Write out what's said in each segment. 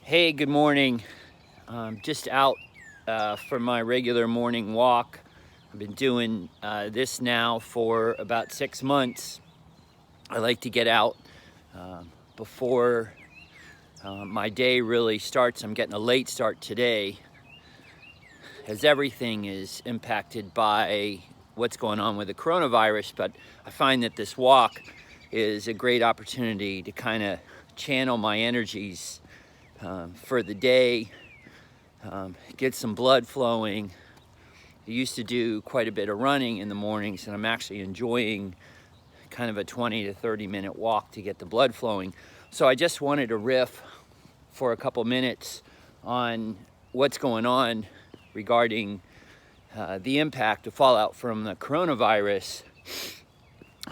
Hey, good morning. Just out for my regular morning walk. I've been doing this now for about 6 months. I like to get out before my day really starts. I'm getting a late start today, as everything is impacted by what's going on with the coronavirus. But I find that this walk is a great opportunity to kind of channel my energies for the day, get some blood flowing. I used to do quite a bit of running in the mornings, and I'm actually enjoying kind of a 20 to 30 minute walk to get the blood flowing. So I just wanted to riff for a couple minutes on what's going on regarding the impact of fallout from the coronavirus.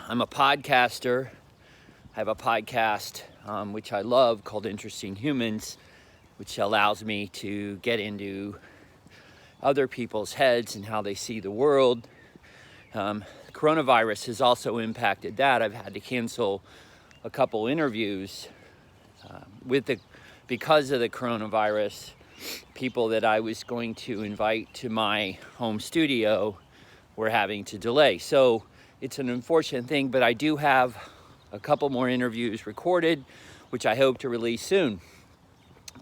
I'm a podcaster. I have a podcast which I love called Interesting Humans, which allows me to get into other people's heads and how they see the world. Coronavirus has also impacted that. I've had to cancel a couple interviews because of the coronavirus. People that I was going to invite to my home studio were having to delay. So it's an unfortunate thing, but I do have a couple more interviews recorded, which I hope to release soon.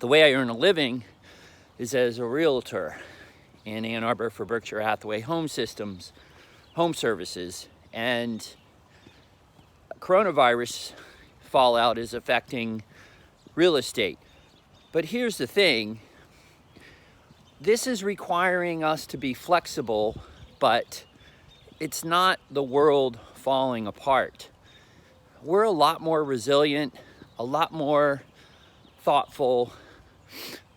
The way I earn a living is as a realtor in Ann Arbor for Berkshire Hathaway Home Services, and coronavirus fallout is affecting real estate. But here's the thing, this is requiring us to be flexible, but it's not the world falling apart. We're a lot more resilient, a lot more thoughtful,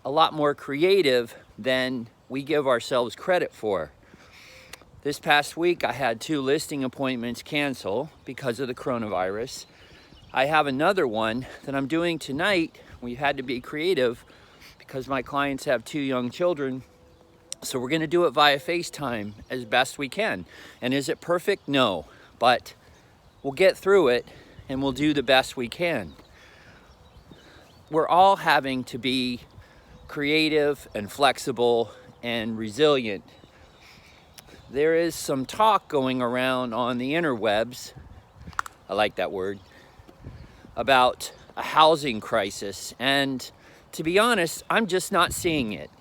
a lot more creative than we give ourselves credit for. This past week, I had 2 listing appointments cancel because of the coronavirus. I have another one that I'm doing tonight. We had to be creative because my clients have 2 young children. So we're gonna do it via FaceTime as best we can. And is it perfect? No, but we'll get through it and we'll do the best we can. We're all having to be creative and flexible and resilient. There is some talk going around on the interwebs, I like that word, about a housing crisis. And to be honest, I'm just not seeing it.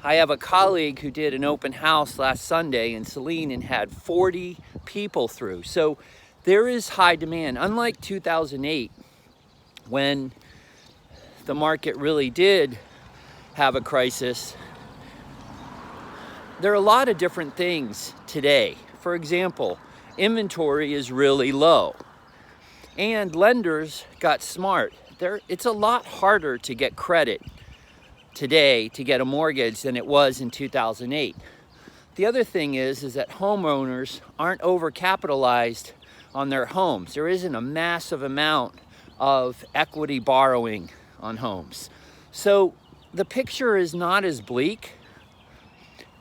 I have a colleague who did an open house last Sunday in Saline and had 40 people through. So there is high demand. Unlike 2008, when the market really did have a crisis, there are a lot of different things today. For example, inventory is really low, and lenders got smart. It's a lot harder to get credit today to get a mortgage than it was in 2008. The other thing is that homeowners aren't overcapitalized on their homes. There isn't a massive amount of equity borrowing on homes. So the picture is not as bleak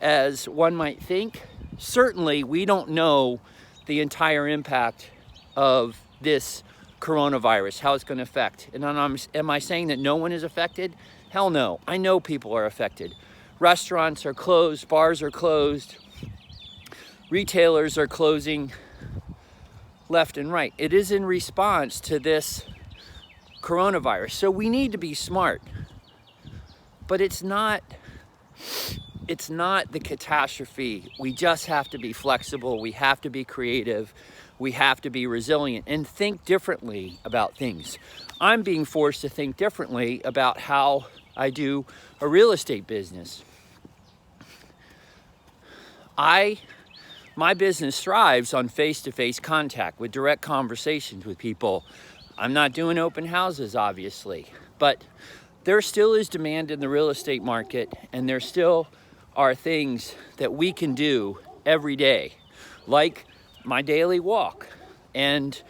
as one might think. Certainly, we don't know the entire impact of this coronavirus, how it's going to affect. And am I saying that no one is affected? Hell no. I know people are affected. Restaurants are closed, bars are closed, retailers are closing left and right. It is in response to this coronavirus. So we need to be smart. But it's not the catastrophe. We just have to be flexible. We have to be creative. We have to be resilient and think differently about things. I'm being forced to think differently about how I do a real estate business. My business thrives on face-to-face contact with direct conversations with people. I'm not doing open houses, obviously, but there still is demand in the real estate market, and there still are things that we can do every day, like my daily walk. And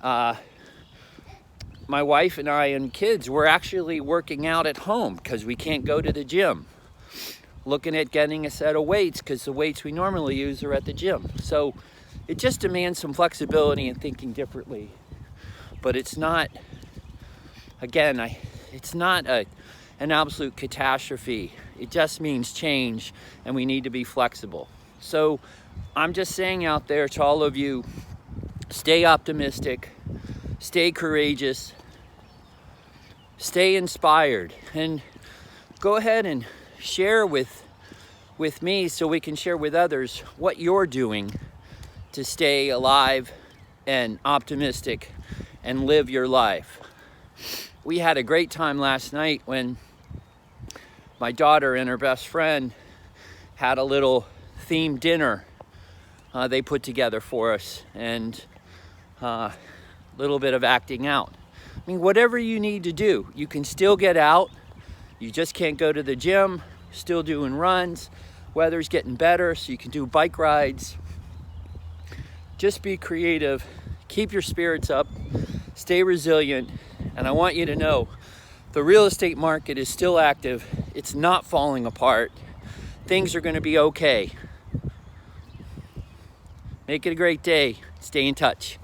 my wife and I and kids, we're actually working out at home because we can't go to the gym. Looking at getting a set of weights because the weights we normally use are at the gym. So it just demands some flexibility and thinking differently. But it's not, again, it's not an absolute catastrophe. It just means change, and we need to be flexible. So I'm just saying out there to all of you, stay optimistic, stay courageous, stay inspired, and go ahead and share with me so we can share with others what you're doing to stay alive and optimistic and live your life. We had a great time last night when my daughter and her best friend had a little themed dinner they put together for us, and a little bit of acting out. I mean, whatever you need to do, you can still get out. You just can't go to the gym, still doing runs. Weather's getting better, so you can do bike rides. Just be creative, keep your spirits up, stay resilient, and I want you to know the real estate market is still active. It's not falling apart. Things are going to be okay. Make it a great day. Stay in touch.